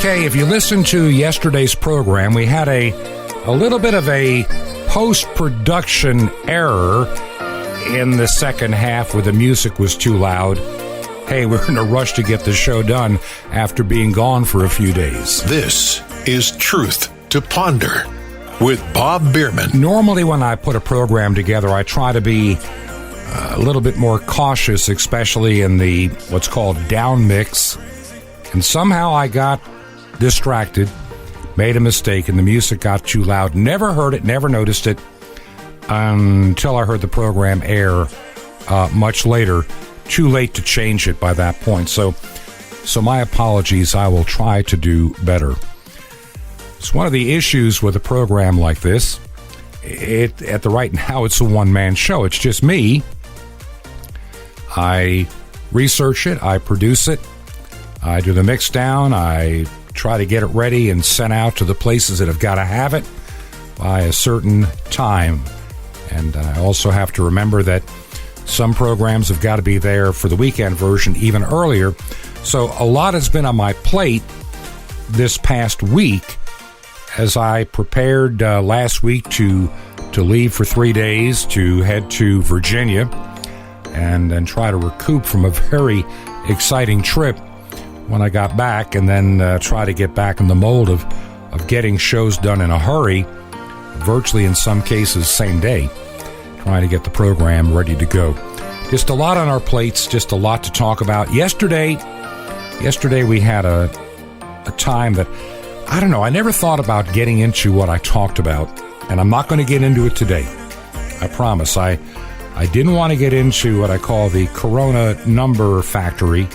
Okay, if you listened to yesterday's program, we had a little bit of a post-production error in the second half where the music was too loud. Hey, we're in a rush to get the show done after being gone for a few days. This is Truth to Ponder with Bob Bierman. Normally when I put a program together, I try to be a little bit more cautious, especially in the what's called down mix. And somehow I got distracted, made a mistake, and the music got too loud. Never heard it, never noticed it until I heard the program air much later. Too late to change it by that point. So my apologies. I will try to do better. It's one of the issues with a program like this. At the right now, it's a one-man show. It's just me. I research it. I produce it. I do the mix down. I try to get it ready and sent out to the places that have got to have it by a certain time. And I also have to remember that some programs have got to be there for the weekend version even earlier. So a lot has been on my plate this past week as I prepared last week to leave for 3 days to head to Virginia and then try to recoup from a very exciting trip when I got back, and then try to get back in the mold of getting shows done in a hurry, virtually in some cases same day, trying to get the program ready to go. Just a lot on our plates, just a lot to talk about. Yesterday we had a time that, I don't know, I never thought about getting into what I talked about, and I'm not going to get into it today. I promise. I didn't want to get into what I call the Corona number factory,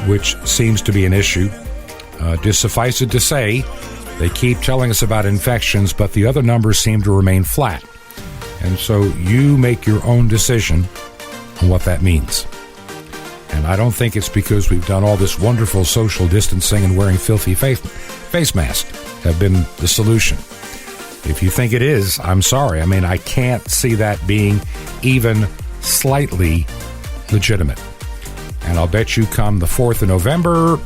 which seems to be an issue. Just suffice it to say, they keep telling us about infections, but the other numbers seem to remain flat. And so you make your own decision on what that means. And I don't think it's because we've done all this wonderful social distancing and wearing filthy face masks have been the solution. If you think it is, I'm sorry. I mean, I can't see that being even slightly legitimate. And I'll bet you come the 4th of November,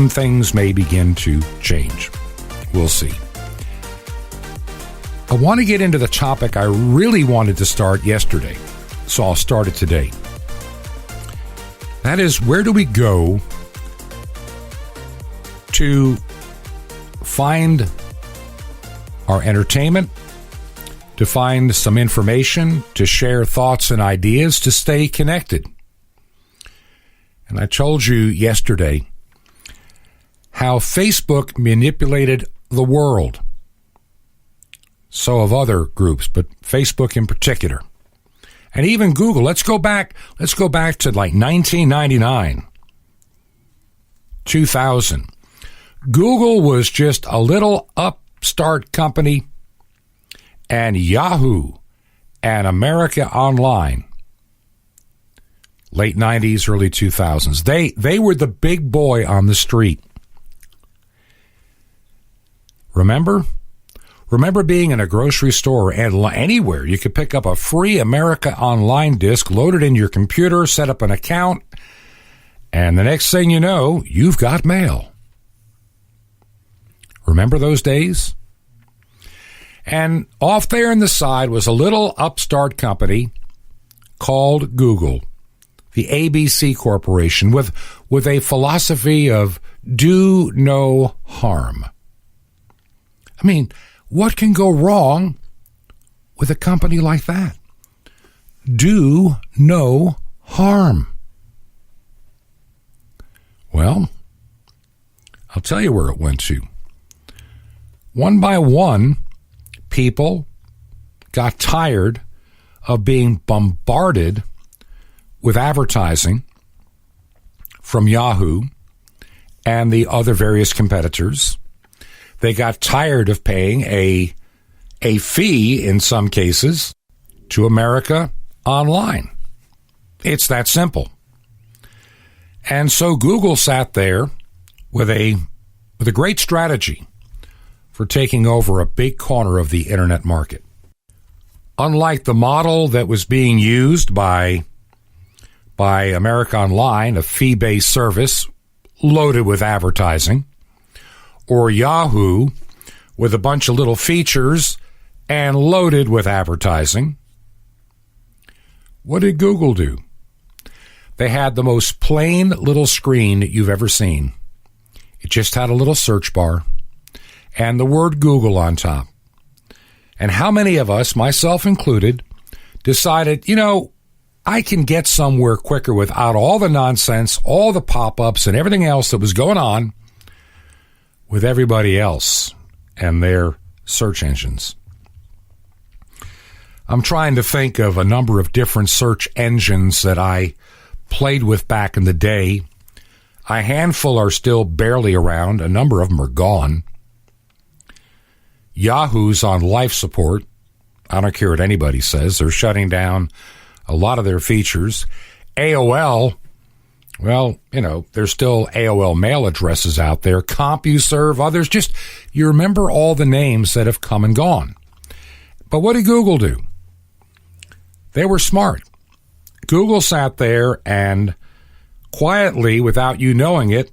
things may begin to change. We'll see. I want to get into the topic I really wanted to start yesterday, so I'll start it today. That is, where do we go to find our entertainment, to find some information, to share thoughts and ideas, to stay connected? And I told you yesterday how Facebook manipulated the world. So have other groups, but Facebook in particular. And even Google. Let's go back to like 1999, 2000. Google was just a little upstart company, and Yahoo and America Online, late 90s, early 2000s. They were the big boy on the street. Remember being in a grocery store and anywhere you could pick up a free America Online disc, load it in your computer, set up an account, and the next thing you know, you've got mail. Remember those days? And off there on the side was a little upstart company called Google, the ABC Corporation, with a philosophy of do no harm. I mean, what can go wrong with a company like that? Do no harm. Well, I'll tell you where it went to. One by one, people got tired of being bombarded with advertising from Yahoo and the other various competitors. They got tired of paying a fee, in some cases, to America Online. It's that simple. And so Google sat there with a great strategy for taking over a big corner of the internet market. Unlike the model that was being used by America Online, a fee-based service loaded with advertising, or Yahoo with a bunch of little features and loaded with advertising. What did Google do? They had the most plain little screen that you've ever seen. It just had a little search bar and the word Google on top. And how many of us, myself included, decided, I can get somewhere quicker without all the nonsense, all the pop-ups, and everything else that was going on with everybody else and their search engines. I'm trying to think of a number of different search engines that I played with back in the day. A handful are still barely around. A number of them are gone. Yahoo's on life support. I don't care what anybody says. They're shutting down a lot of their features. AOL, well, there's still AOL mail addresses out there. CompuServe, others. Just, you remember all the names that have come and gone. But what did Google do? They were smart. Google sat there and quietly, without you knowing it,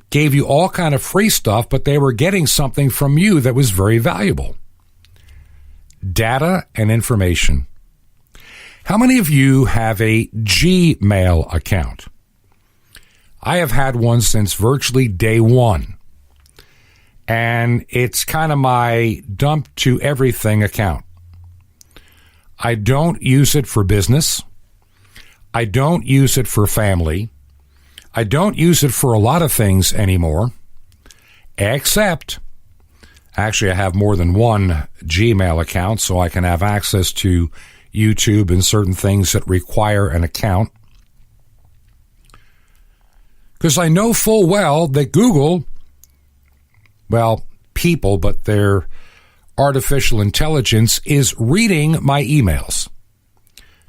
gave you all kind of free stuff, but they were getting something from you that was very valuable. Data and information. How many of you have a Gmail account? I have had one since virtually day one. And it's kind of my dump to everything account. I don't use it for business. I don't use it for family. I don't use it for a lot of things anymore, except, actually I have more than one Gmail account, so I can have access to YouTube and certain things that require an account. Because I know full well that Google, well, people, but their artificial intelligence is reading my emails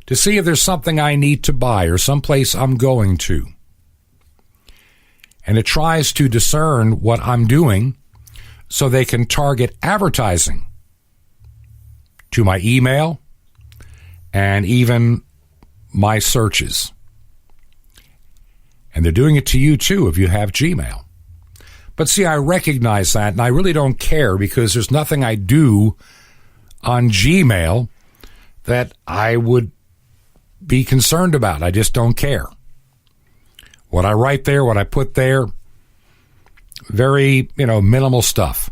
to see if there's something I need to buy or someplace I'm going to. And it tries to discern what I'm doing so they can target advertising to my email and even my searches. And they're doing it to you too if you have Gmail. But see, I recognize that, and I really don't care because there's nothing I do on Gmail that I would be concerned about. I just don't care. What I write there, what I put there, very, minimal stuff.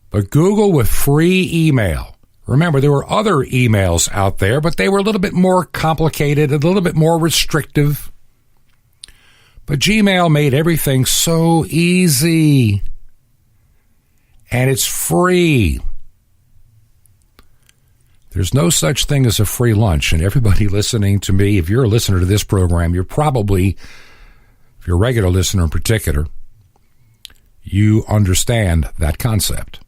But Google with free email. Remember, there were other emails out there, but they were a little bit more complicated, a little bit more restrictive. But Gmail made everything so easy. And it's free. There's no such thing as a free lunch. And everybody listening to me, if you're a listener to this program, you're probably, if you're a regular listener in particular, you understand that concept.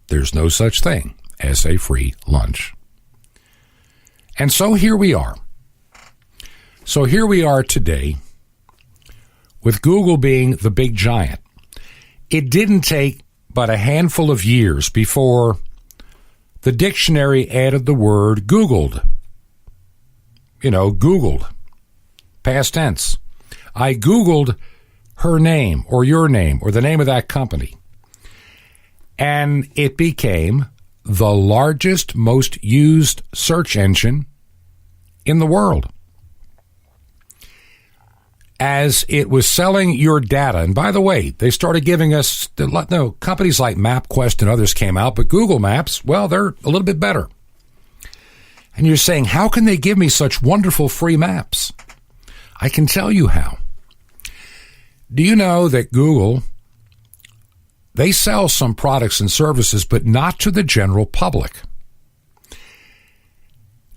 There's no such thing as a free lunch. And so here we are. So here we are today with Google being the big giant. It didn't take but a handful of years before the dictionary added the word Googled. Googled. Past tense. I Googled her name or your name or the name of that company. And it became the largest, most used search engine in the world. As it was selling your data, and by the way, they started giving us, companies like MapQuest and others came out, but Google Maps, well, they're a little bit better. And you're saying, how can they give me such wonderful free maps? I can tell you how. Do you know that Google, they sell some products and services, but not to the general public?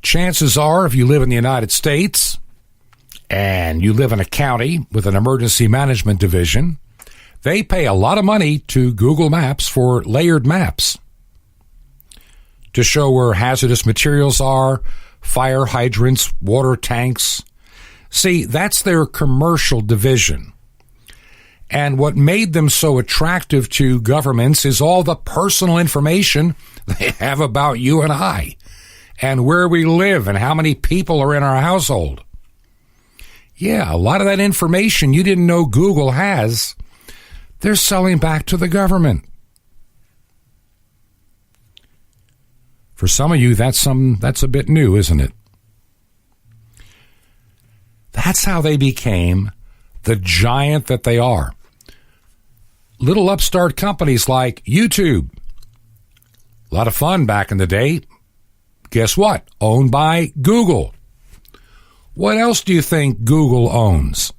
Chances are, if you live in the United States and you live in a county with an emergency management division, they pay a lot of money to Google Maps for layered maps to show where hazardous materials are, fire hydrants, water tanks. See, that's their commercial division. And what made them so attractive to governments is all the personal information they have about you and I, and where we live and how many people are in our household. Yeah, a lot of that information you didn't know Google has, they're selling back to the government. For some of you, that's a bit new, isn't it? That's how they became the giant that they are. Little upstart companies like YouTube. A lot of fun back in the day. Guess what? Owned by Google. What else do you think Google owns?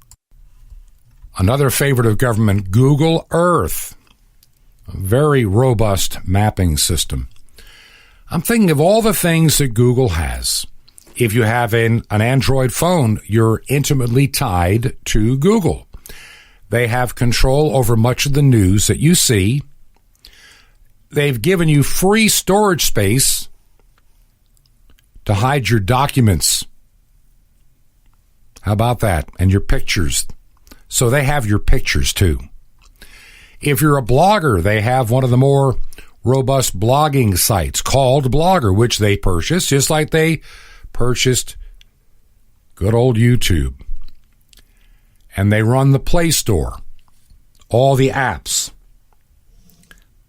Another favorite of government, Google Earth. A very robust mapping system. I'm thinking of all the things that Google has. If you have an Android phone, you're intimately tied to Google. They have control over much of the news that you see. They've given you free storage space to hide your documents. How about that? And your pictures. So they have your pictures too. If you're a blogger, they have one of the more robust blogging sites called Blogger, which they purchased, just like they purchased good old YouTube. And they run the Play Store, all the apps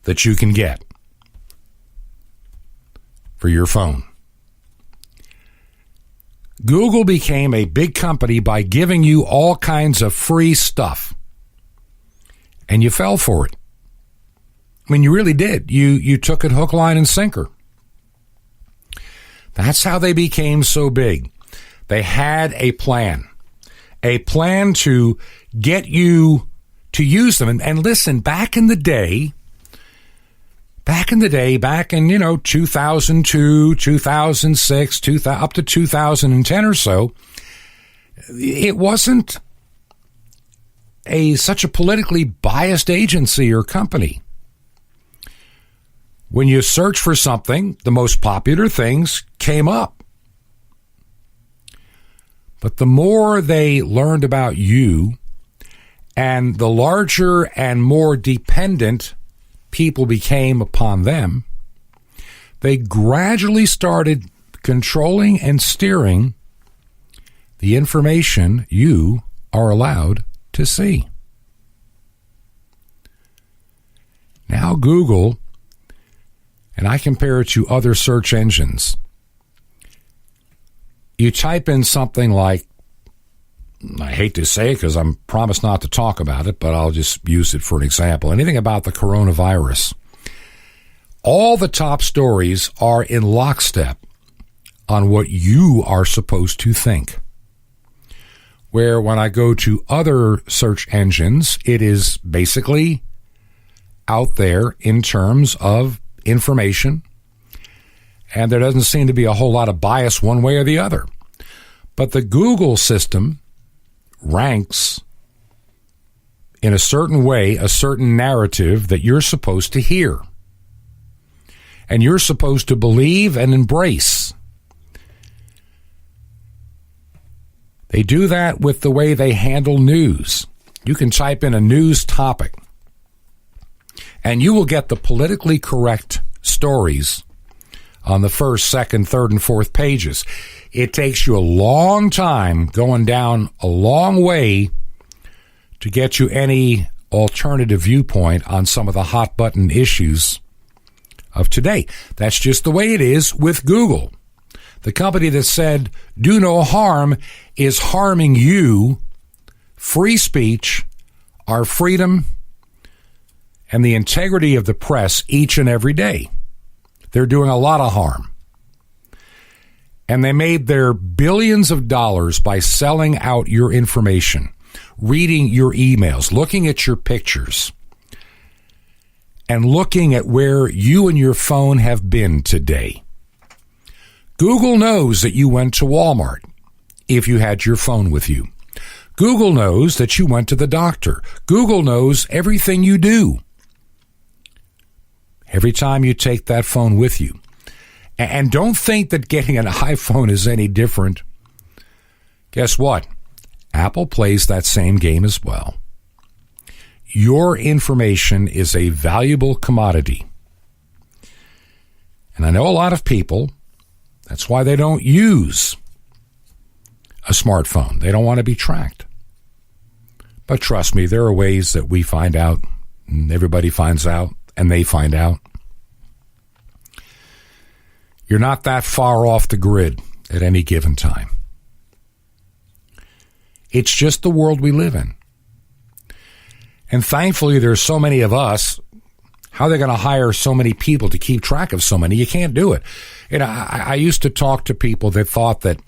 that you can get for your phone. Google became a big company by giving you all kinds of free stuff. And you fell for it. I mean, you really did. You took it hook, line, and sinker. That's how they became so big. They had a plan to get you to use them. And listen, back in 2002, 2006, up to 2010 or so, it wasn't such a politically biased agency or company. When you search for something, the most popular things came up. But the more they learned about you, and the larger and more dependent people became upon them, they gradually started controlling and steering the information you are allowed to see. Now Google, and I compare it to other search engines. You type in something like, I hate to say it because I'm promised not to talk about it, but I'll just use it for an example. Anything about the coronavirus. All the top stories are in lockstep on what you are supposed to think. Where when I go to other search engines, it is basically out there in terms of information, and there doesn't seem to be a whole lot of bias one way or the other. But the Google system ranks in a certain way, a certain narrative that you're supposed to hear. And you're supposed to believe and embrace. They do that with the way they handle news. You can type in a news topic, and you will get the politically correct stories on the first, second, third, and fourth pages. It takes you a long time, going down a long way, to get you any alternative viewpoint on some of the hot button issues of today. That's just the way it is with Google. The company that said, do no harm, is harming you, free speech, our freedom, and the integrity of the press each and every day. They're doing a lot of harm. And they made their billions of dollars by selling out your information, reading your emails, looking at your pictures, and looking at where you and your phone have been today. Google knows that you went to Walmart if you had your phone with you. Google knows that you went to the doctor. Google knows everything you do every time you take that phone with you. And don't think that getting an iPhone is any different. Guess what? Apple plays that same game as well. Your information is a valuable commodity. And I know a lot of people, that's why they don't use a smartphone. They don't want to be tracked. But trust me, there are ways that we find out, and everybody finds out, and they find out. You're not that far off the grid at any given time. It's just the world we live in. And thankfully, there's so many of us. How are they going to hire so many people to keep track of so many? You can't do it. You know, I used to talk to people that thought that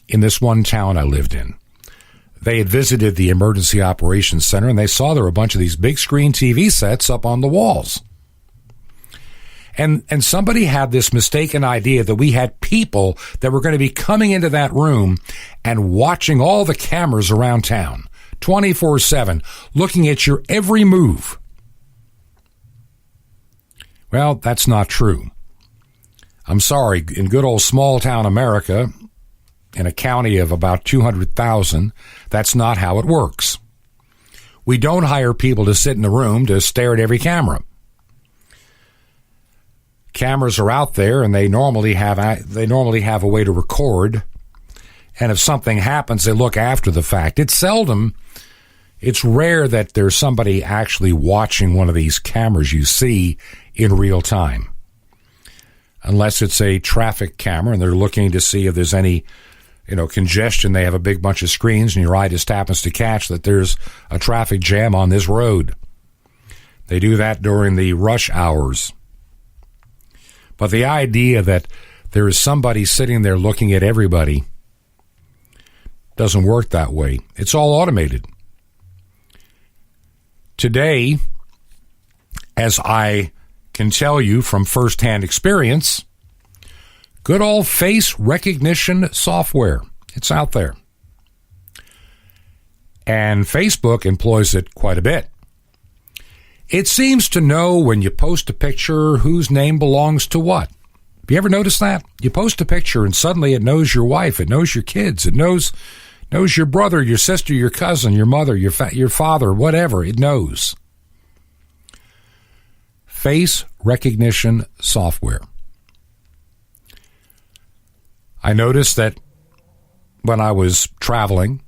in this one town I lived in, they had visited the Emergency Operations Center and they saw there were a bunch of these big screen TV sets up on the walls. And somebody had this mistaken idea that we had people that were going to be coming into that room and watching all the cameras around town 24/7, looking at your every move. Well, that's not true. I'm sorry, in good old small town America, in a county of about 200,000, that's not how it works. We don't hire people to sit in a room to stare at every camera. Cameras are out there, and they normally have a way to record. And if something happens, they look after the fact. It's rare that there's somebody actually watching one of these cameras you see in real time. Unless it's a traffic camera and they're looking to see if there's any, congestion. They have a big bunch of screens and your eye just happens to catch that there's a traffic jam on this road. They do that during the rush hours. But the idea that there is somebody sitting there looking at everybody doesn't work that way. It's all automated. Today, as I can tell you from firsthand experience, good old face recognition software. It's out there. And Facebook employs it quite a bit. It seems to know when you post a picture whose name belongs to what. Have you ever noticed that? You post a picture and suddenly it knows your wife, it knows your kids, it knows your brother, your sister, your cousin, your mother, your father, whatever, it knows. Face recognition software. I noticed that when I was traveling,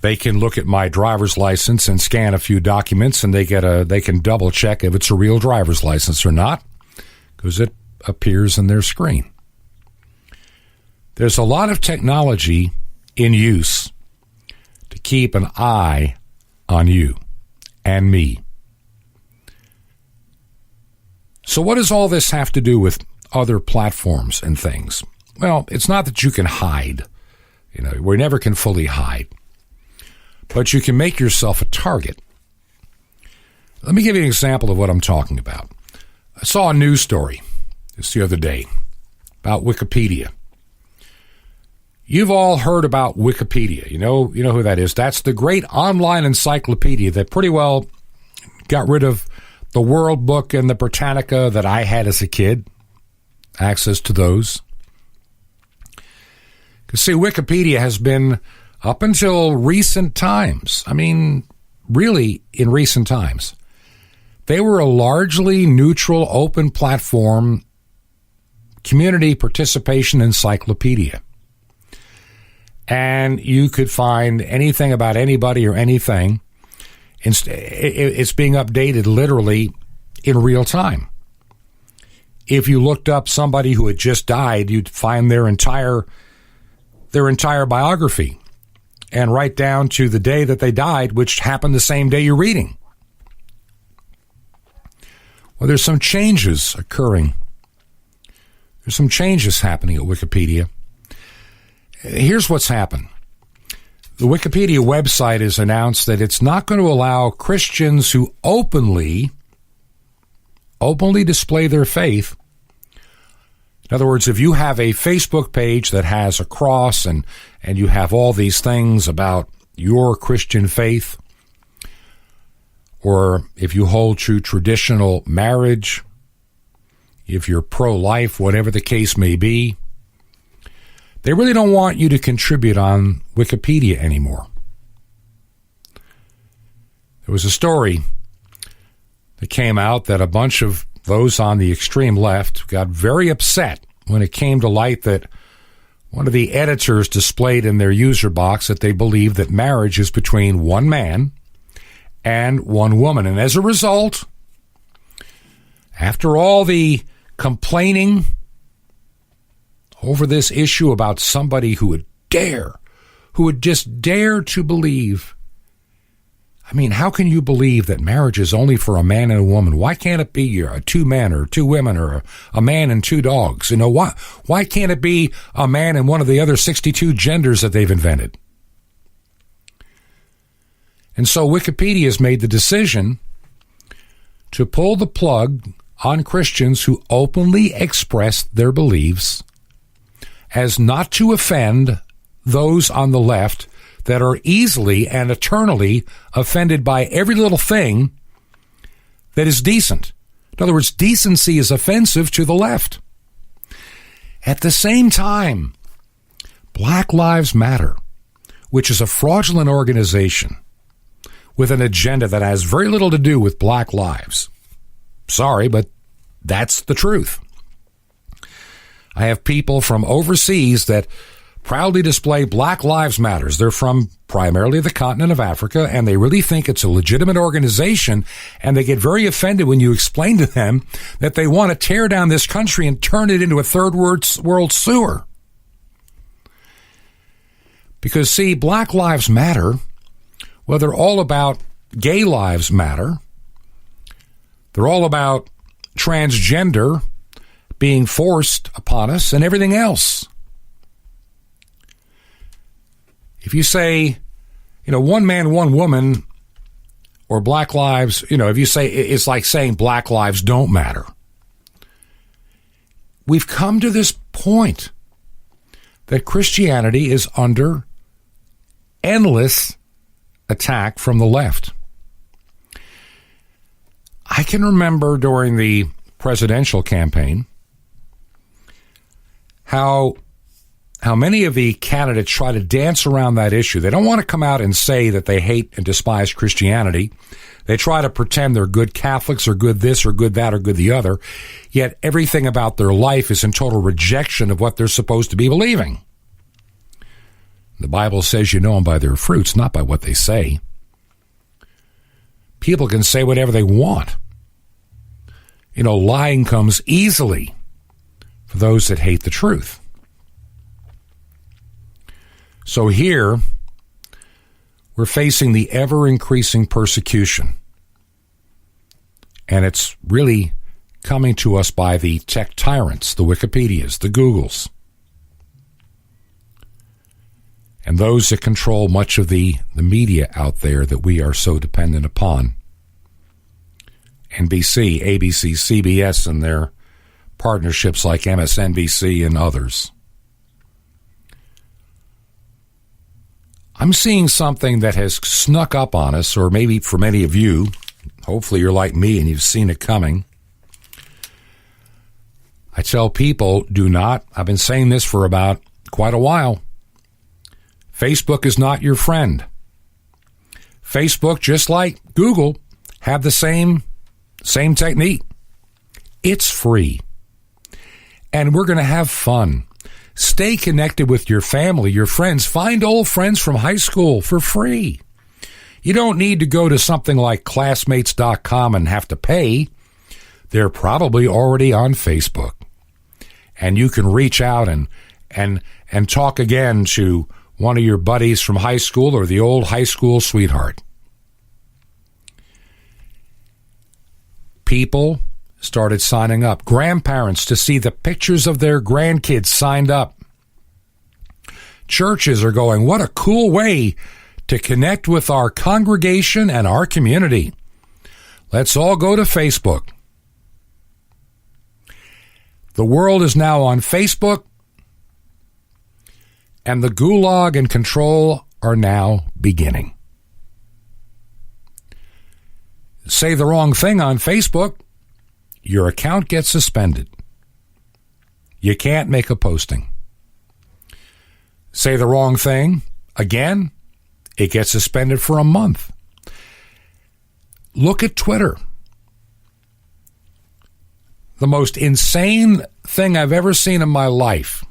they can look at my driver's license and scan a few documents, and they can double check if it's a real driver's license or not, because it appears in their screen. There's a lot of technology in use to keep an eye on you and me. So what does all this have to do with other platforms and things? Well, it's not that you can hide. We never can fully hide. But you can make yourself a target. Let me give you an example of what I'm talking about. I saw a news story just the other day about Wikipedia. You've all heard about Wikipedia. You know who that is. That's the great online encyclopedia that pretty well got rid of the World Book and the Britannica that I had as a kid. Access to those. Because, see, Wikipedia has been, up until recent times, really in recent times, they were a largely neutral, open platform, community participation encyclopedia. And you could find anything about anybody or anything. It's being updated literally in real time. If you looked up somebody who had just died, you'd find their entire biography, and right down to the day that they died, which happened the same day you're reading. Well, there's some changes occurring. There's some changes happening at Wikipedia. Here's what's happened. The Wikipedia website has announced that it's not going to allow Christians who openly display their faith. In other words, if you have a Facebook page that has a cross and you have all these things about your Christian faith, or if you hold to traditional marriage, if you're pro-life, whatever the case may be, they really don't want you to contribute on Wikipedia anymore. There was a story that came out that a bunch of those on the extreme left got very upset when it came to light that one of the editors displayed in their user box that they believe that marriage is between one man and one woman. And as a result, after all the complaining over this issue about somebody who would just dare to believe, I mean, how can you believe that marriage is only for a man and a woman? Why can't it be two men or two women or a man and two dogs? You know, why can't it be a man and one of the other 62 genders that they've invented? And so Wikipedia has made the decision to pull the plug on Christians who openly express their beliefs as not to offend those on the left that are easily and eternally offended by every little thing that is decent. In other words, decency is offensive to the left. At the same time, Black Lives Matter, which is a fraudulent organization with an agenda that has very little to do with black lives. Sorry, but that's the truth. I have people from overseas that proudly display Black Lives Matters. They're from primarily the continent of Africa, and they really think it's a legitimate organization, and they get very offended when you explain to them that they want to tear down this country and turn it into a third world sewer. Because, see, Black Lives Matter, well, they're all about gay lives matter. They're all about transgender being forced upon us and everything else. If you say, one man, one woman, or black lives, if you say, it's like saying black lives don't matter. We've come to this point that Christianity is under endless attack from the left. I can remember during the presidential campaign how many of the candidates try to dance around that issue. They don't want to come out and say that they hate and despise Christianity. They try to pretend they're good Catholics or good this or good that or good the other, yet everything about their life is in total rejection of what they're supposed to be believing. The Bible says you know them by their fruits, not by what they say. People can say whatever they want. Lying comes easily for those that hate the truth. So here, we're facing the ever-increasing persecution. And it's really coming to us by the tech tyrants, the Wikipedias, the Googles, and those that control much of the media out there that we are so dependent upon. NBC, ABC, CBS, and their partnerships like MSNBC and others. I'm seeing something that has snuck up on us, or maybe for many of you, hopefully you're like me and you've seen it coming. I tell people, I've been saying this for about quite a while, Facebook is not your friend. Facebook, just like Google, have the same technique. It's free. And we're going to have fun. Stay connected with your family, your friends. Find old friends from high school for free. You don't need to go to something like classmates.com and have to pay. They're probably already on Facebook. And you can reach out and talk again to one of your buddies from high school or the old high school sweetheart. People started signing up. Grandparents to see the pictures of their grandkids signed up. Churches are going, what a cool way to connect with our congregation and our community. Let's all go to Facebook. The world is now on Facebook, and the gulag and control are now beginning. Say the wrong thing on Facebook, your account gets suspended. You can't make a posting. Say the wrong thing, again, it gets suspended for a month. Look at Twitter. The most insane thing I've ever seen in my life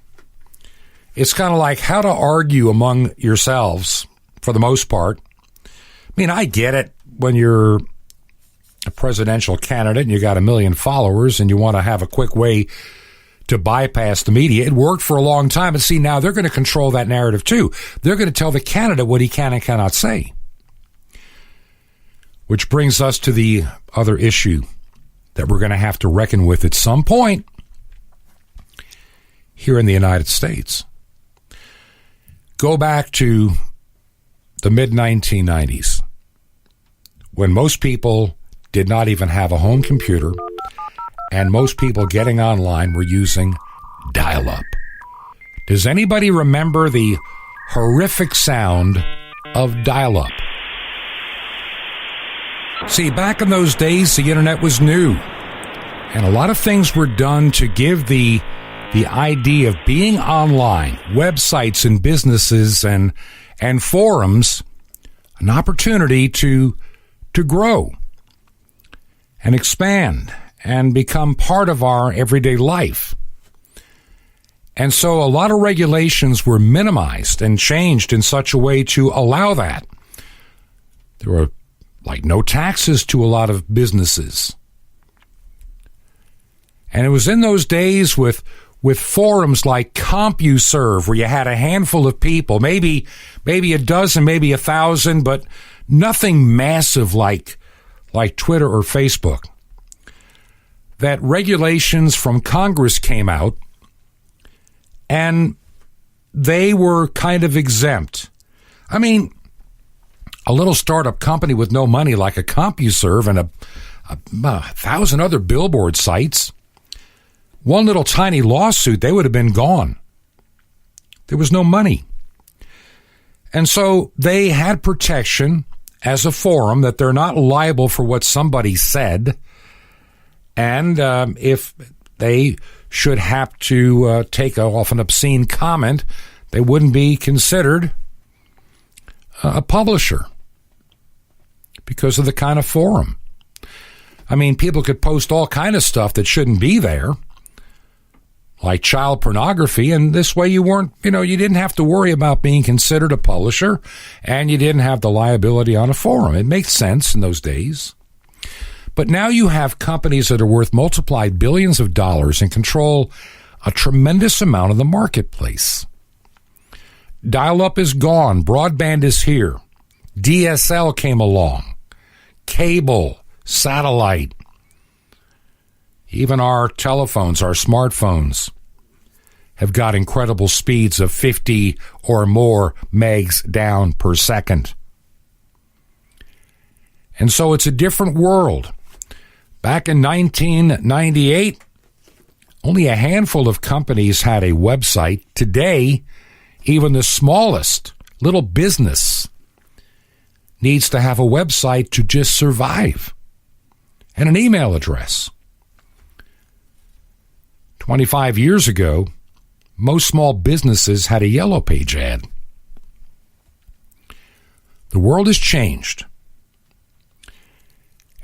It's kind of like how to argue among yourselves for the most part. I mean, I get it when you're a presidential candidate and you got 1 million followers and you want to have a quick way to bypass the media. It worked for a long time. And see, now they're going to control that narrative too. They're going to tell the candidate what he can and cannot say. Which brings us to the other issue that we're going to have to reckon with at some point here in the United States. Go back to the mid-1990s when most people did not even have a home computer and most people getting online were using dial-up. Does anybody remember the horrific sound of dial-up? See, back in those days, the internet was new, and a lot of things were done to give the idea of being online, websites and businesses and forums, an opportunity to grow and expand and become part of our everyday life. And so a lot of regulations were minimized and changed in such a way to allow that. There were like no taxes to a lot of businesses. And it was in those days with forums like CompuServe, where you had a handful of people, maybe a dozen, maybe 1,000, but nothing massive like Twitter or Facebook, that regulations from Congress came out and they were kind of exempt. I mean, a little startup company with no money like a CompuServe and a 1,000 other billboard sites, one little tiny lawsuit, they would have been gone. There was no money. And so they had protection as a forum that they're not liable for what somebody said. And if they should have to take off an obscene comment, they wouldn't be considered a publisher because of the kind of forum. I mean, people could post all kind of stuff that shouldn't be there, like child pornography, and this way you didn't have to worry about being considered a publisher, and you didn't have the liability on a forum. It makes sense in those days. But now you have companies that are worth multiplied billions of dollars and control a tremendous amount of the marketplace. Dial-up is gone. Broadband is here. DSL came along. Cable, satellite. Even our telephones, our smartphones, have got incredible speeds of 50 or more megs down per second. And so it's a different world. Back in 1998, only a handful of companies had a website. Today, even the smallest little business needs to have a website to just survive and an email address. 25 years ago, most small businesses had a Yellow Page ad. The world has changed.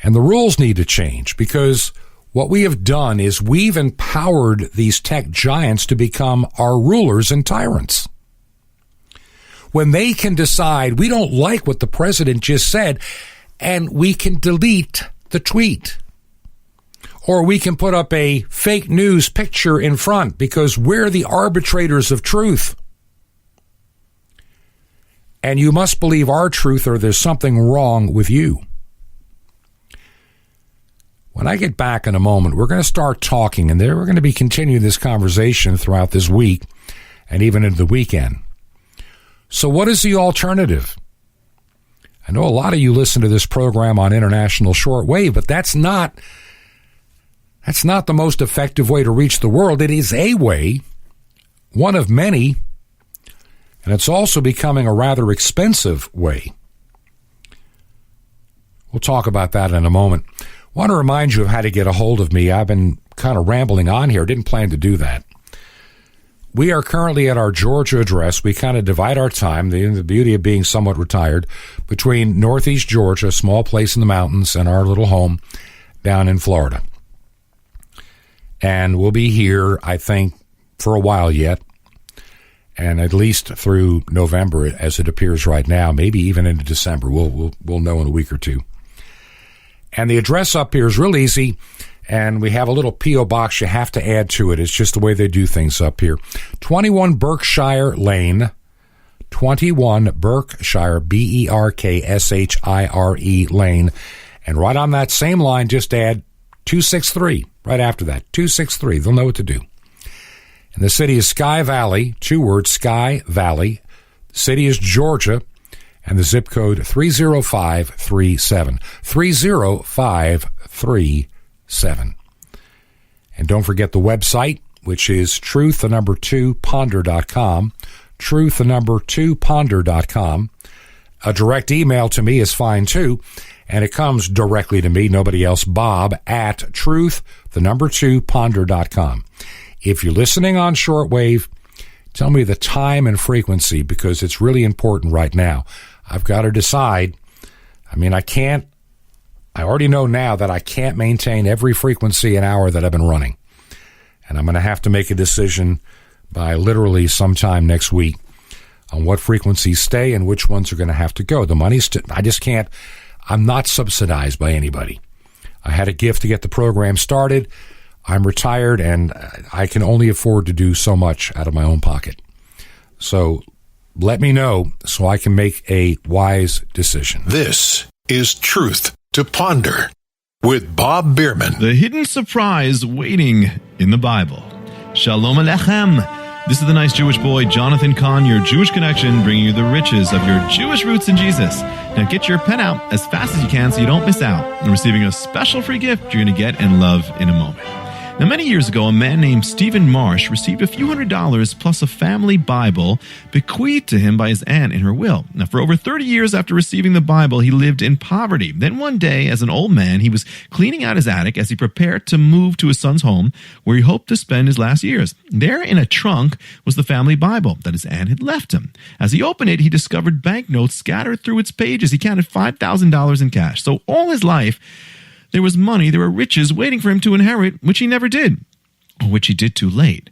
And the rules need to change, because what we have done is we've empowered these tech giants to become our rulers and tyrants. When they can decide we don't like what the president just said, and we can delete the tweet. Or we can put up a fake news picture in front because we're the arbitrators of truth. And you must believe our truth or there's something wrong with you. When I get back in a moment, we're going to start talking, and we're going to be continuing this conversation throughout this week and even into the weekend. So what is the alternative? I know a lot of you listen to this program on international shortwave, but that's not the most effective way to reach the world. It is a way, one of many, and it's also becoming a rather expensive way. We'll talk about that in a moment. I want to remind you of how to get a hold of me. I've been kind of rambling on here. Didn't plan to do that. We are currently at our Georgia address. We kind of divide our time, the beauty of being somewhat retired, between Northeast Georgia, a small place in the mountains, and our little home down in Florida. And we'll be here, I think, for a while yet. and at least through November as it appears right now, maybe even into December. We'll know in a week or two. And the address up here is real easy, and we have a little P.O. box you have to add to it. It's just the way they do things up here. 21 Berkshire Lane, 21 Berkshire, Berkshire Lane. And right on that same line, just add 263 right after that. 263. They'll know what to do. And the city is Sky Valley, 2 words, Sky Valley. The city is Georgia, and the zip code 30537. 30537. And don't forget the website, which is truth2ponder.com. Truth2ponder.com. A direct email to me is fine too, and it comes directly to me, nobody else, Bob at truth2ponder.com. If you're listening on shortwave, tell me the time and frequency, because it's really important right now. I've got to decide. I already know now that I can't maintain every frequency an hour that I've been running. And I'm going to have to make a decision by literally sometime next week on what frequencies stay and which ones are going to have to go. The money's I just can't. I'm not subsidized by anybody. I had a gift to get the program started. I'm retired, and I can only afford to do so much out of my own pocket. So let me know so I can make a wise decision. This is Truth to Ponder with Bob Bierman. The hidden surprise waiting in the Bible. Shalom Aleichem. This is the nice Jewish boy, Jonathan Cahn, your Jewish connection, bringing you the riches of your Jewish roots in Jesus. Now get your pen out as fast as you can so you don't miss out on receiving a special free gift you're going to get and love in a moment. Now, many years ago, a man named Stephen Marsh received a few $100s plus a family Bible bequeathed to him by his aunt in her will. Now, for over 30 years after receiving the Bible, he lived in poverty. Then one day, as an old man, he was cleaning out his attic as he prepared to move to his son's home, where he hoped to spend his last years. There in a trunk was the family Bible that his aunt had left him. As he opened it, he discovered banknotes scattered through its pages. He counted $5,000 in cash. So all his life, there was money, there were riches waiting for him to inherit, which he never did, or which he did too late.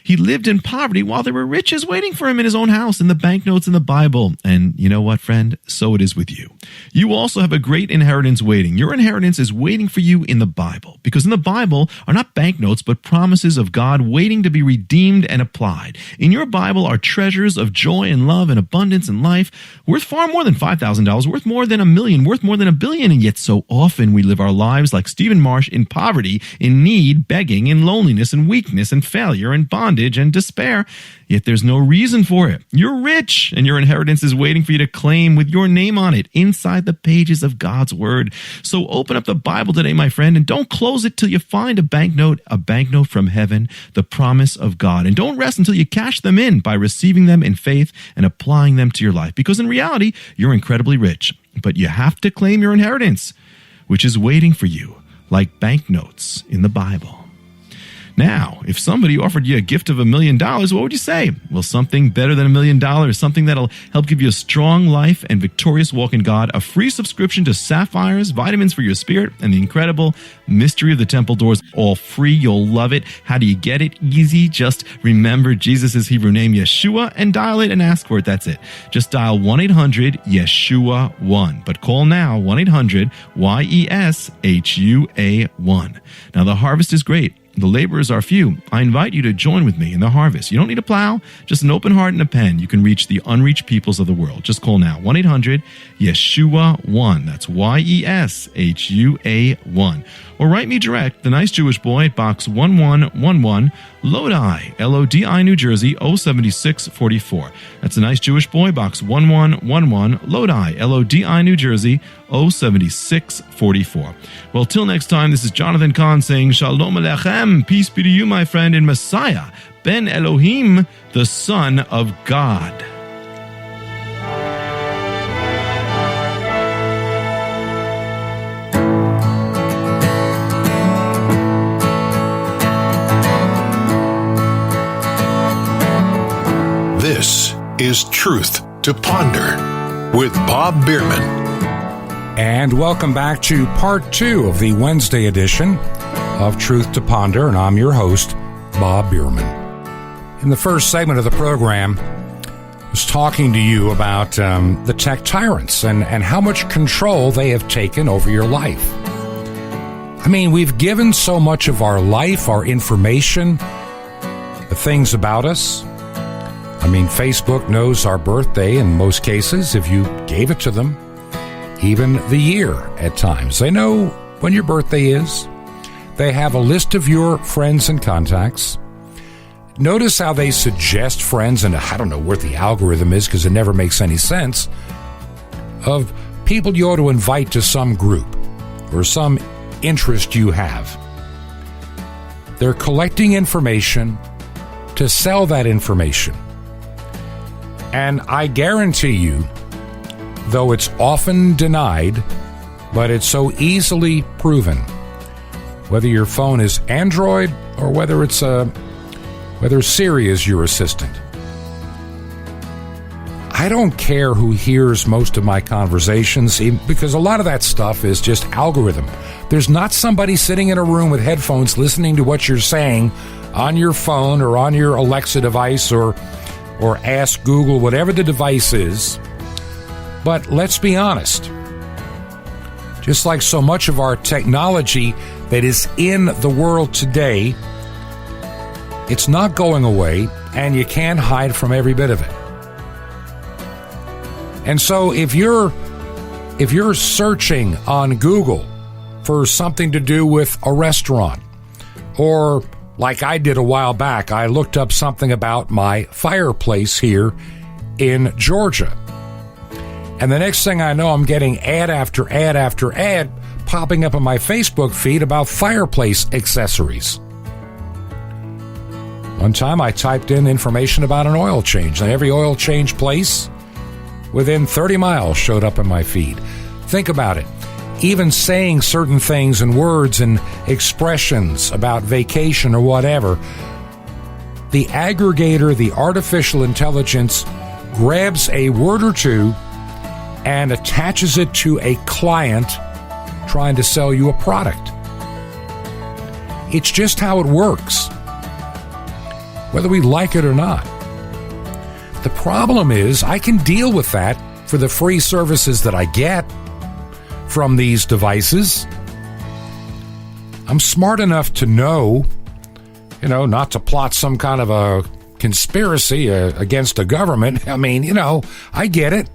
He lived in poverty while there were riches waiting for him in his own house, in the banknotes in the Bible. And you know what, friend? So it is with you. You also have a great inheritance waiting. Your inheritance is waiting for you in the Bible, because in the Bible are not banknotes, but promises of God waiting to be redeemed and applied. In your Bible are treasures of joy and love and abundance and life, worth far more than $5,000, worth more than $1 million, worth more than $1 billion. And yet so often we live our lives like Stephen Marsh, in poverty, in need, begging, in loneliness and weakness and failure and bondage and despair, yet there's no reason for it. You're rich, and your inheritance is waiting for you to claim with your name on it inside the pages of God's Word. So open up the Bible today, my friend, and don't close it till you find a banknote from heaven, the promise of God. And don't rest until you cash them in by receiving them in faith and applying them to your life, because in reality, you're incredibly rich. But you have to claim your inheritance, which is waiting for you, like banknotes in the Bible. Now, if somebody offered you a gift of $1 million, what would you say? Well, something better than $1 million, something that'll help give you a strong life and victorious walk in God, a free subscription to Sapphires, vitamins for your spirit, and the incredible Mystery of the Temple Doors, all free. You'll love it. How do you get it? Easy. Just remember Jesus' Hebrew name, Yeshua, and dial it and ask for it. That's it. Just dial 1-800-YESHUA-1. But call now, 1-800-YESHUA-1. Now, the harvest is great. The laborers are few. I invite you to join with me in the harvest. You don't need a plow, just an open heart and a pen. You can reach the unreached peoples of the world. Just call now, 1-800-YESHUA-1. That's YESHUA-1. Or write me direct, The Nice Jewish Boy, at Box 1111, Lodi, Lodi, New Jersey, 07644. That's The Nice Jewish Boy, Box 1111, Lodi, Lodi, New Jersey, 07644. Well, till next time, this is Jonathan Cahn saying Shalom Aleichem, peace be to you, my friend, in Messiah, Ben Elohim, the Son of God. This is Truth to Ponder with Bob Bierman. And welcome back to part 2 of the Wednesday edition of Truth to Ponder, and I'm your host, Bob Bierman. In the first segment of the program, I was talking to you about the tech tyrants and how much control they have taken over your life. I mean, we've given so much of our life, our information, the things about us. I mean, Facebook knows our birthday in most cases if you gave it to them, even the year at times. They know when your birthday is. They have a list of your friends and contacts. Notice how they suggest friends, and I don't know what the algorithm is because it never makes any sense, of people you ought to invite to some group or some interest you have. They're collecting information to sell that information. And I guarantee you, though it's often denied, but it's so easily proven, whether your phone is Android or whether Siri is your assistant. I don't care who hears most of my conversations, because a lot of that stuff is just algorithm. There's not somebody sitting in a room with headphones listening to what you're saying on your phone or on your Alexa device or Ask Google, whatever the device is. But let's be honest. Just like so much of our technology that is in the world today, it's not going away, and you can't hide from every bit of it. And so if you're searching on Google for something to do with a restaurant, or like I did a while back, I looked up something about my fireplace here in Georgia. And the next thing I know, I'm getting ad after ad after ad popping up on my Facebook feed about fireplace accessories. One time I typed in information about an oil change, and every oil change place within 30 miles showed up in my feed. Think about it. Even saying certain things and words and expressions about vacation or whatever, the aggregator, the artificial intelligence, grabs a word or two and attaches it to a client trying to sell you a product. It's just how it works, whether we like it or not. The problem is I can deal with that for the free services that I get from these devices. I'm smart enough to know, not to plot some kind of a conspiracy against the government. I mean, I get it.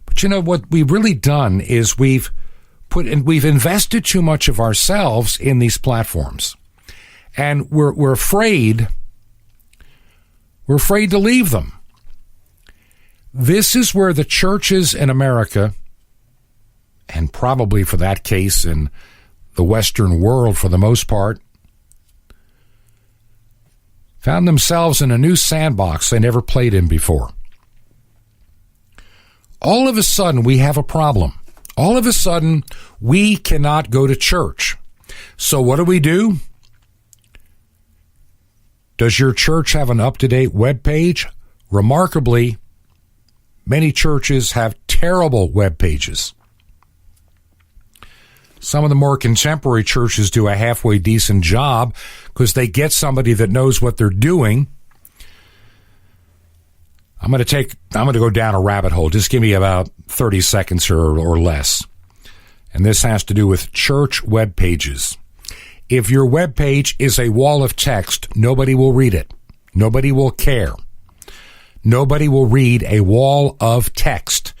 But what we've really done is we've invested too much of ourselves in these platforms. And we're afraid to leave them. This is where the churches in America, and probably for that case in the Western world for the most part, found themselves in a new sandbox they never played in before. All of a sudden, we have a problem. All of a sudden, we cannot go to church. So what do? Does your church have an up-to-date web page? Remarkably, many churches have terrible web pages. Some of the more contemporary churches do a halfway decent job because they get somebody that knows what they're doing. I'm going to go down a rabbit hole. Just give me about 30 seconds or less. And this has to do with church web pages. If your web page is a wall of text, nobody will read it. Nobody will care. Nobody will read a wall of text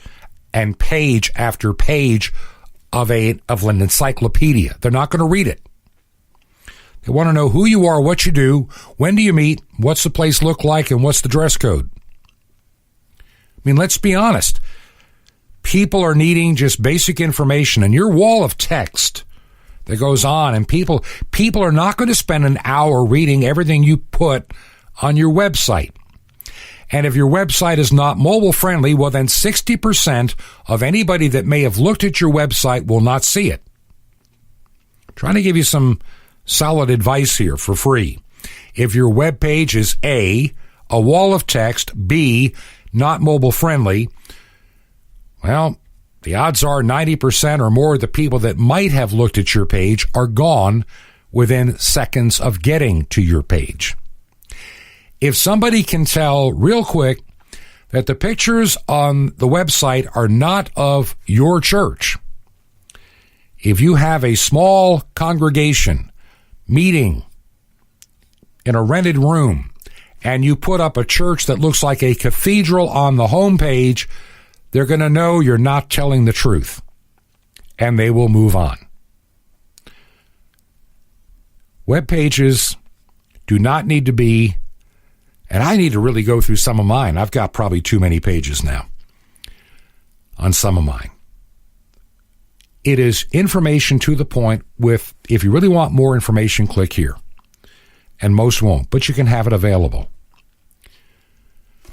and page after page of an encyclopedia. They're not going to read it. They want to know who you are, what you do, when do you meet, what's the place look like, and what's the dress code. I mean, let's be honest. People are needing just basic information, and your wall of text that goes on, and people are not going to spend an hour reading everything you put on your website. And if your website is not mobile friendly, well, then 60% of anybody that may have looked at your website will not see it. I'm trying to give you some solid advice here for free. If your web page is A, a wall of text, B, not mobile friendly, well, the odds are 90% or more of the people that might have looked at your page are gone within seconds of getting to your page. If somebody can tell real quick that the pictures on the website are not of your church, if you have a small congregation meeting in a rented room and you put up a church that looks like a cathedral on the homepage, they're going to know you're not telling the truth, and they will move on. Web pages do not need to be, and I need to really go through some of mine. I've got probably too many pages now on some of mine. It is information to the point with, if you really want more information, click here. And most won't, but you can have it available.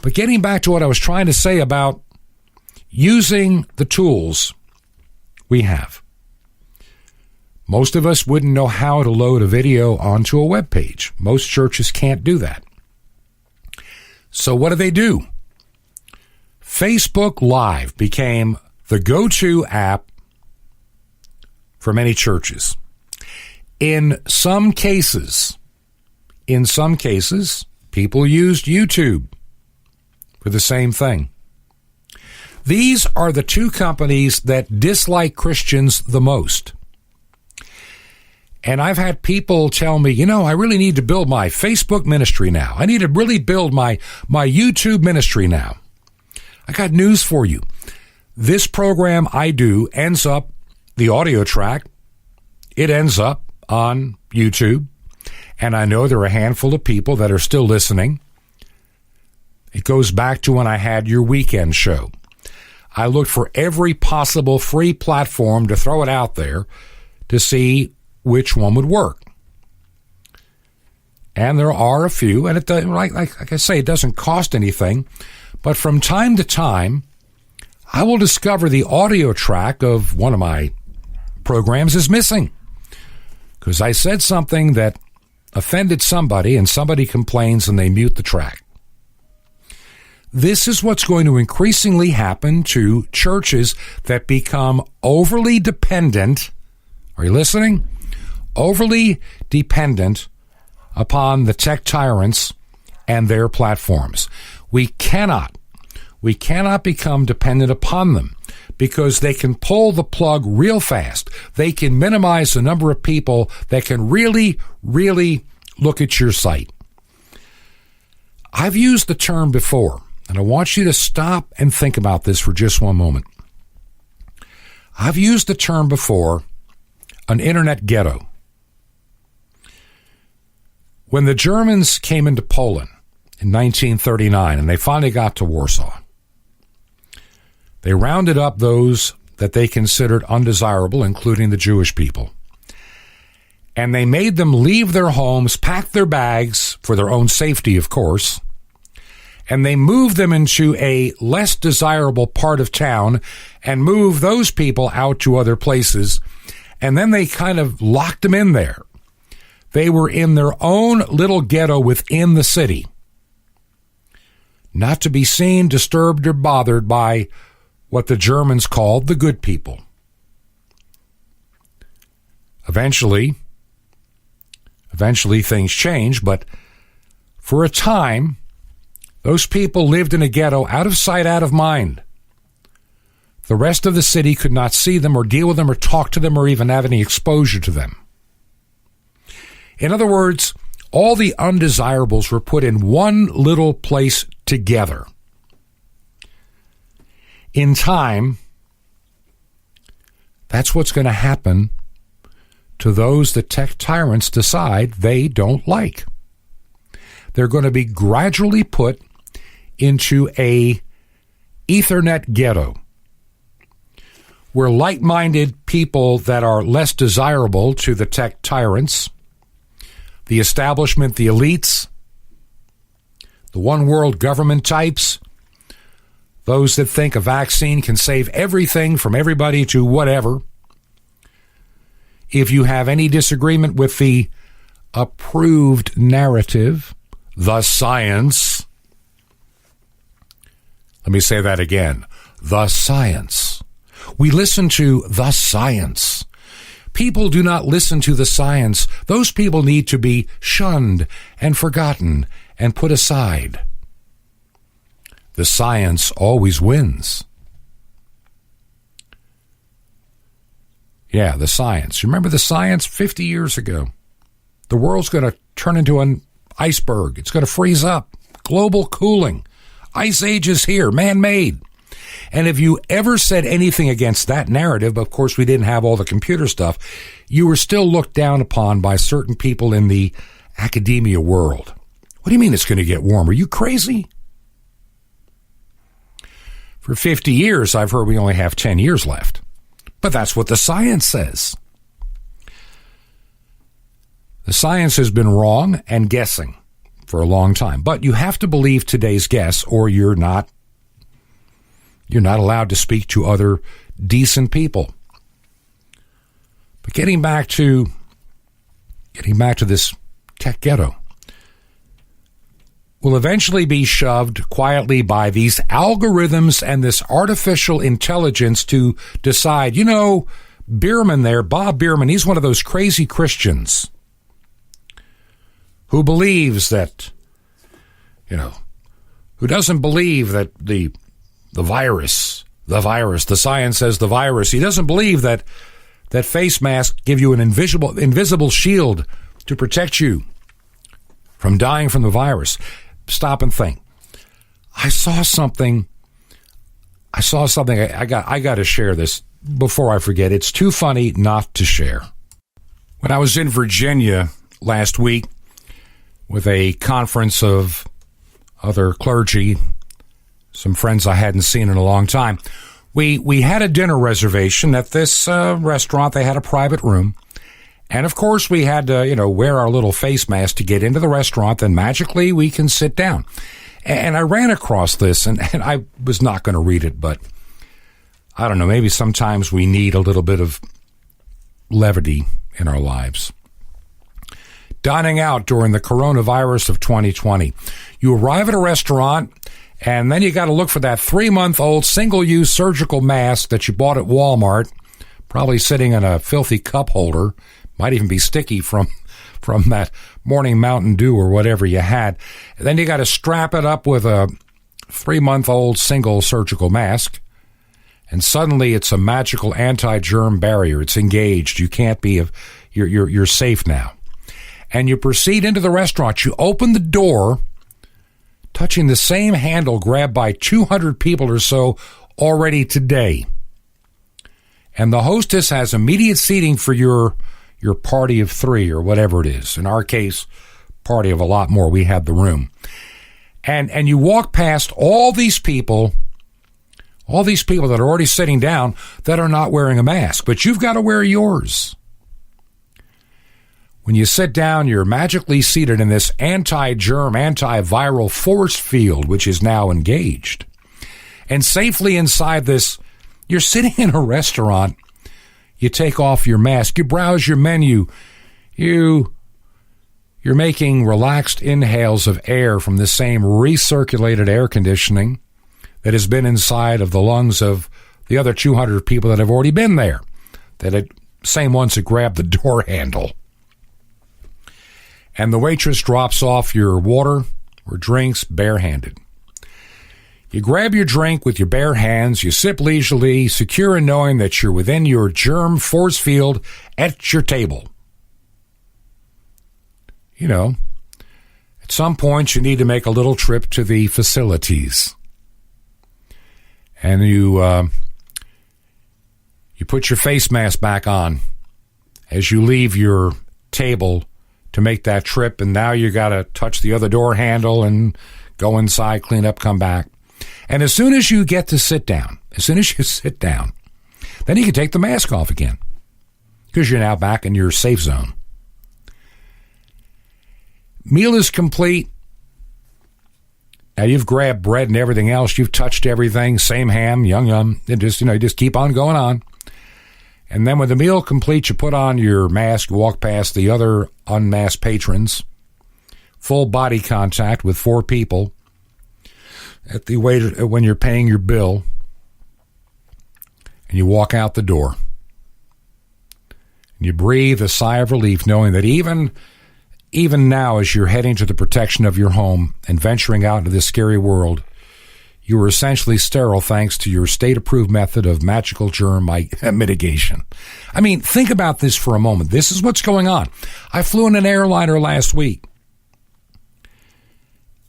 But getting back to what I was trying to say about using the tools we have. Most of us wouldn't know how to load a video onto a web page. Most churches can't do that. So what do? Facebook Live became the go-to app for many churches. In some cases, people used YouTube for the same thing. These are the two companies that dislike Christians the most. And I've had people tell me, I really need to build my Facebook ministry now. I need to really build my YouTube ministry now. I got news for you. This program I do ends up, the audio track, it ends up on YouTube. And I know there are a handful of people that are still listening. It goes back to when I had your weekend show. I looked for every possible free platform to throw it out there to see which one would work. And there are a few, and it doesn't, like I say, it doesn't cost anything. But from time to time, I will discover the audio track of one of my programs is missing because I said something that offended somebody, and somebody complains and they mute the track. This is what's going to increasingly happen to churches that become overly dependent. Are you listening? Overly dependent upon the tech tyrants and their platforms. We cannot become dependent upon them because they can pull the plug real fast. They can minimize the number of people that can really, really look at your site. I've used the term before, and I want you to stop and think about this for just one moment. I've used the term before, an internet ghetto. When the Germans came into Poland in 1939, and they finally got to Warsaw, they rounded up those that they considered undesirable, including the Jewish people. And they made them leave their homes, pack their bags for their own safety, of course, and they moved them into a less desirable part of town and moved those people out to other places, and then they kind of locked them in there. They were in their own little ghetto within the city, not to be seen, disturbed, or bothered by what the Germans called the good people. Eventually things changed, but for a time, those people lived in a ghetto out of sight, out of mind. The rest of the city could not see them or deal with them or talk to them or even have any exposure to them. In other words, all the undesirables were put in one little place together. In time, that's what's going to happen to those that tech tyrants decide they don't like. They're going to be gradually put into a Ethernet ghetto where like-minded people that are less desirable to the tech tyrants, the establishment, the elites, the one-world government types, those that think a vaccine can save everything from everybody to whatever. If you have any disagreement with the approved narrative, the science, let me say that again, the science. We listen to the science People do not listen to the science. Those people need to be shunned and forgotten and put aside. The science always wins. Yeah, the science. You remember the science 50 years ago? The world's going to turn into an iceberg. It's going to freeze up. Global cooling. Ice age is here, man-made. And if you ever said anything against that narrative, of course we didn't have all the computer stuff, you were still looked down upon by certain people in the academia world. What do you mean it's going to get warmer? Are you crazy? For 50 years, I've heard we only have 10 years left. But that's what the science says. The science has been wrong and guessing for a long time. But you have to believe today's guess, or you're not allowed to speak to other decent people. But getting back to this tech ghetto, will eventually be shoved quietly by these algorithms and this artificial intelligence to decide, Bierman there, Bob Bierman, he's one of those crazy Christians who believes that, who doesn't believe that the virus, the science says the virus, he doesn't believe that face masks give you an invisible shield to protect you from dying from the virus. Stop and think. I saw something. I got to share this before I forget. It's too funny not to share. When I was in Virginia last week with a conference of other clergy, some friends I hadn't seen in a long time, we had a dinner reservation at this restaurant. They had a private room. And, of course, we had to, wear our little face mask to get into the restaurant. Then magically we can sit down. And I ran across this, and I was not going to read it, but I don't know, maybe sometimes we need a little bit of levity in our lives. Dining out during the coronavirus of 2020. You arrive at a restaurant, and then you got to look for that 3-month-old single-use surgical mask that you bought at Walmart, probably sitting in a filthy cup holder. Might even be sticky from that morning Mountain Dew or whatever you had. And then you got to strap it up with a 3-month-old single surgical mask. And suddenly it's a magical anti-germ barrier. It's engaged. You can't be, you're safe now. And you proceed into the restaurant. You open the door, touching the same handle grabbed by 200 people or so already today. And the hostess has immediate seating for your party of 3 or whatever it is. In our case, party of a lot more. We had the room. And you walk past all these people that are already sitting down that are not wearing a mask, but you've got to wear yours. When you sit down, you're magically seated in this anti-germ, antiviral force field, which is now engaged. And safely inside this, you're sitting in a restaurant. You take off your mask. You browse your menu. You're making relaxed inhales of air from the same recirculated air conditioning that has been inside of the lungs of the other 200 people that have already been there, same ones that grabbed the door handle. And the waitress drops off your water or drinks barehanded. You grab your drink with your bare hands, you sip leisurely, secure in knowing that you're within your germ force field at your table. At some point you need to make a little trip to the facilities. And you put your face mask back on as you leave your table to make that trip, and now you got to touch the other door handle and go inside, clean up, come back. And as soon as you get to sit down, then you can take the mask off again because you're now back in your safe zone. Meal is complete. Now you've grabbed bread and everything else. You've touched everything. Same ham, yum. And just keep on going on. And then when the meal complete, you put on your mask, walk past the other unmasked patrons. Full body contact with 4 people. At the waiter when you're paying your bill, and you walk out the door. You breathe a sigh of relief knowing that even now, as you're heading to the protection of your home and venturing out into this scary world, you are essentially sterile thanks to your state-approved method of magical germ mitigation. I mean, think about this for a moment. This is what's going on. I flew in an airliner last week,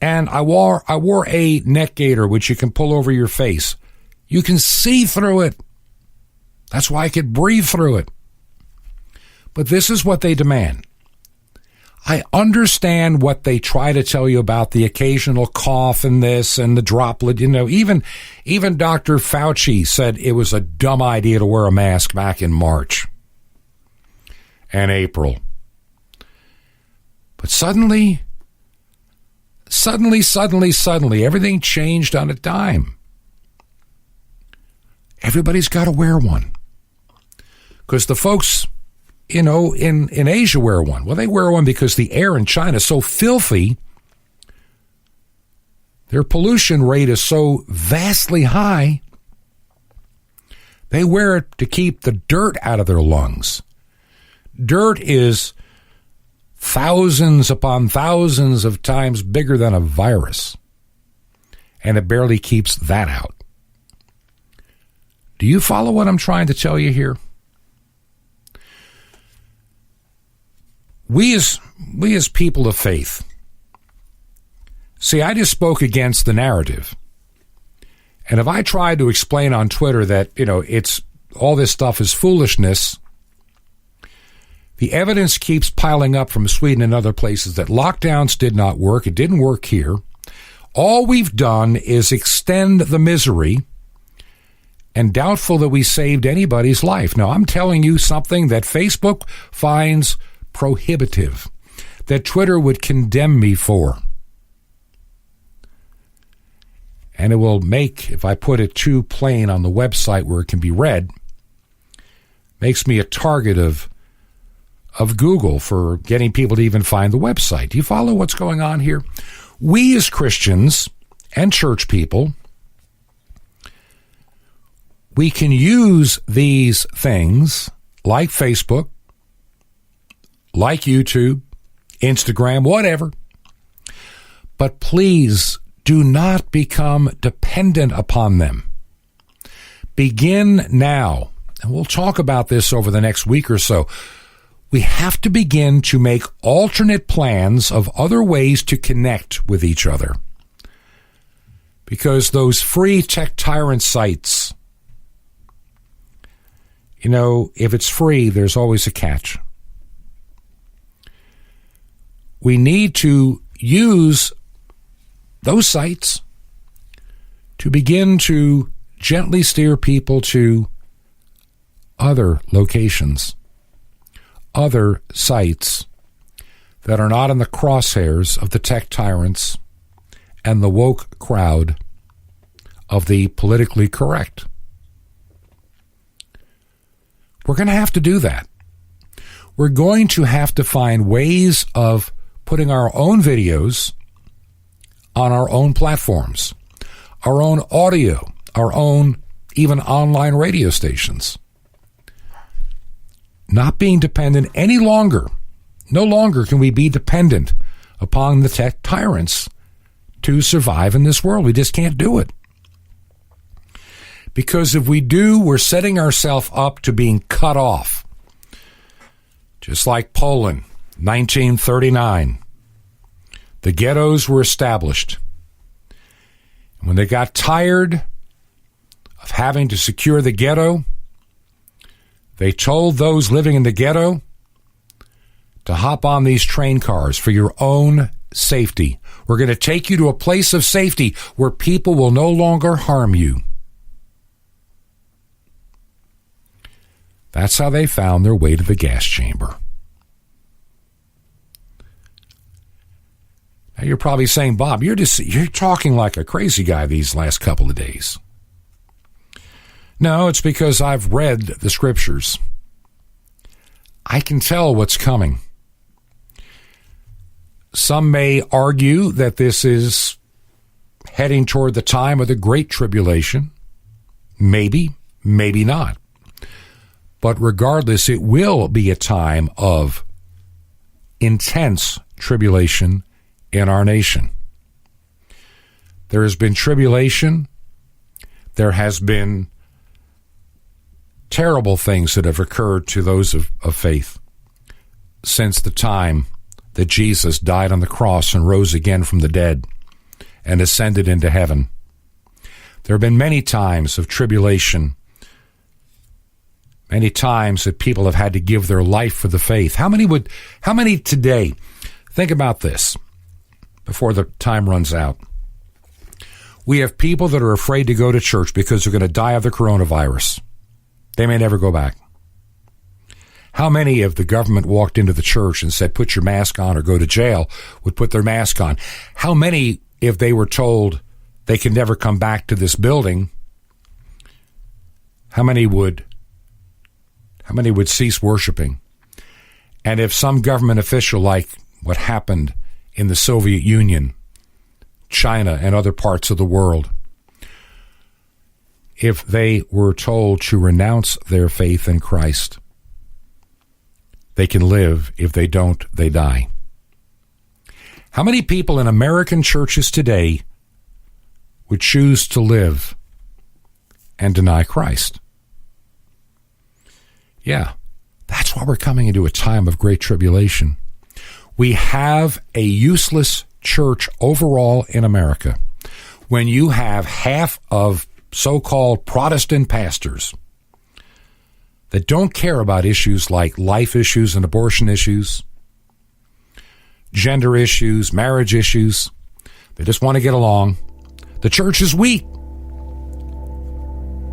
and I wore a neck gaiter, which you can pull over your face. You can see through it. That's why I could breathe through it. But this is what they demand. I understand what they try to tell you about the occasional cough and this and the droplet. You know, even Dr. Fauci said it was a dumb idea to wear a mask back in March and April. But suddenly, everything changed on a dime. Everybody's got to wear one. Because the folks, in Asia wear one. Well, they wear one because the air in China is so filthy. Their pollution rate is so vastly high. They wear it to keep the dirt out of their lungs. Dirt is thousands upon thousands of times bigger than a virus. And it barely keeps that out. Do you follow what I'm trying to tell you here? We as people of faith, see, I just spoke against the narrative. And if I tried to explain on Twitter that, it's all this stuff is foolishness, the evidence keeps piling up from Sweden and other places that lockdowns did not work. It didn't work here. All we've done is extend the misery, and doubtful that we saved anybody's life. Now, I'm telling you something that Facebook finds prohibitive, that Twitter would condemn me for. And it will make, if I put it too plain on the website where it can be read, makes me a target of Google for getting people to even find the website. Do you follow what's going on here? We as Christians and church people, we can use these things like Facebook, like YouTube, Instagram, whatever. But please do not become dependent upon them. Begin now. And we'll talk about this over the next week or so. We have to begin to make alternate plans of other ways to connect with each other. Because those free tech tyrant sites, if it's free, there's always a catch. We need to use those sites to begin to gently steer people to other locations, other sites that are not in the crosshairs of the tech tyrants and the woke crowd of the politically correct. We're going to have to do that. We're going to have to find ways of putting our own videos on our own platforms, our own audio, our own even online radio stations. Not being dependent any longer. No longer can we be dependent upon the tech tyrants to survive in this world. We just can't do it. Because if we do, we're setting ourselves up to being cut off. Just like Poland, 1939. The ghettos were established. And when they got tired of having to secure the ghetto, they told those living in the ghetto to hop on these train cars for your own safety. We're going to take you to a place of safety where people will no longer harm you. That's how they found their way to the gas chamber. Now you're probably saying, Bob, you're talking like a crazy guy these last couple of days. No, it's because I've read the scriptures. I can tell what's coming. Some may argue that this is heading toward the time of the Great Tribulation. Maybe, maybe not. But regardless, it will be a time of intense tribulation in our nation. There has been tribulation. There has been terrible things that have occurred to those of faith since the time that Jesus died on the cross and rose again from the dead and ascended into heaven. There have been many times of tribulation, many times that people have had to give their life for the faith. How many today, think about this before the time runs out. We have people that are afraid to go to church because they're going to die of the coronavirus. They may never go back. How many, if the government walked into the church and said, put your mask on or go to jail, would put their mask on? How many, if they were told they can never come back to this building, how many would cease worshiping? And if some government official, like what happened in the Soviet Union, China, and other parts of the world, if they were told to renounce their faith in Christ, they can live. If they don't, they die. How many people in American churches today would choose to live and deny Christ? Yeah, that's why we're coming into a time of great tribulation. We have a useless church overall in America when you have half of so-called Protestant pastors that don't care about issues like life issues and abortion issues, gender issues, marriage issues. They just want to get along. The church is weak.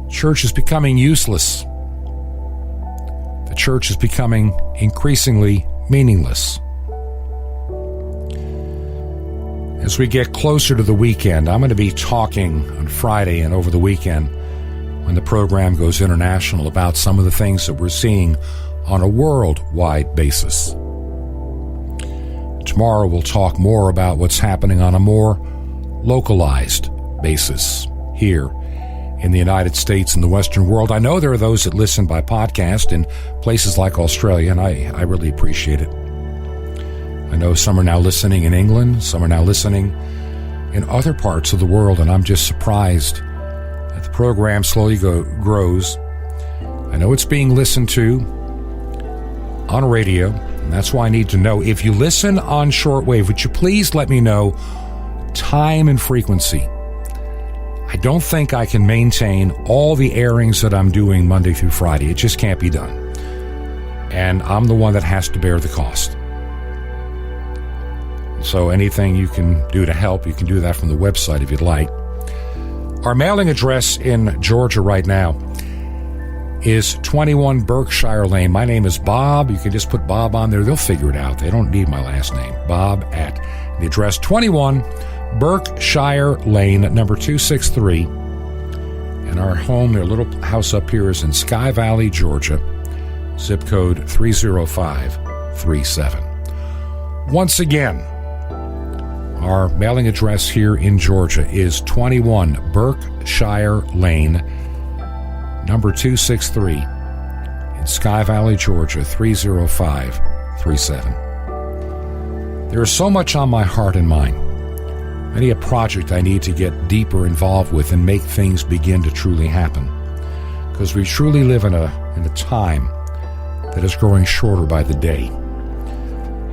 Church is becoming useless. The church is becoming increasingly meaningless. As we get closer to the weekend, I'm going to be talking on Friday and over the weekend when the program goes international about some of the things that we're seeing on a worldwide basis. Tomorrow we'll talk more about what's happening on a more localized basis here in the United States and the Western world. I know there are those that listen by podcast in places like Australia, and I really appreciate it. I know some are now listening in England, some are now listening in other parts of the world, and I'm just surprised that the program slowly grows. I know it's being listened to on radio, and that's why I need to know. If you listen on shortwave, would you please let me know time and frequency? I don't think I can maintain all the airings that I'm doing Monday through Friday. It just can't be done. And I'm the one that has to bear the cost. So anything you can do to help, you can do that from the website if you'd like. Our mailing address in Georgia right now is 21 Berkshire Lane. My name is Bob. You can just put Bob on there. They'll figure it out. They don't need my last name. Bob at the address 21 Berkshire Lane, number 263. And our home, their little house up here, is in Sky Valley, Georgia, zip code 30537. Once again, our mailing address here in Georgia is 21 Berkshire Lane, number 263, in Sky Valley, Georgia, 30537. There is so much on my heart and mind, many a project I need to get deeper involved with and make things begin to truly happen, because we truly live in a time that is growing shorter by the day.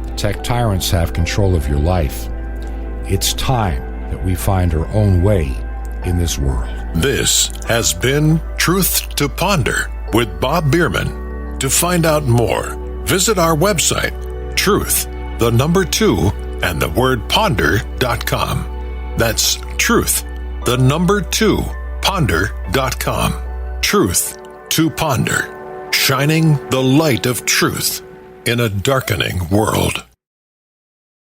The tech tyrants have control of your life. It's time that we find our own way in this world. This has been Truth to Ponder with Bob Bierman. To find out more, visit our website, truth2ponder.com. That's truth2ponder.com. Truth to Ponder, shining the light of truth in a darkening world.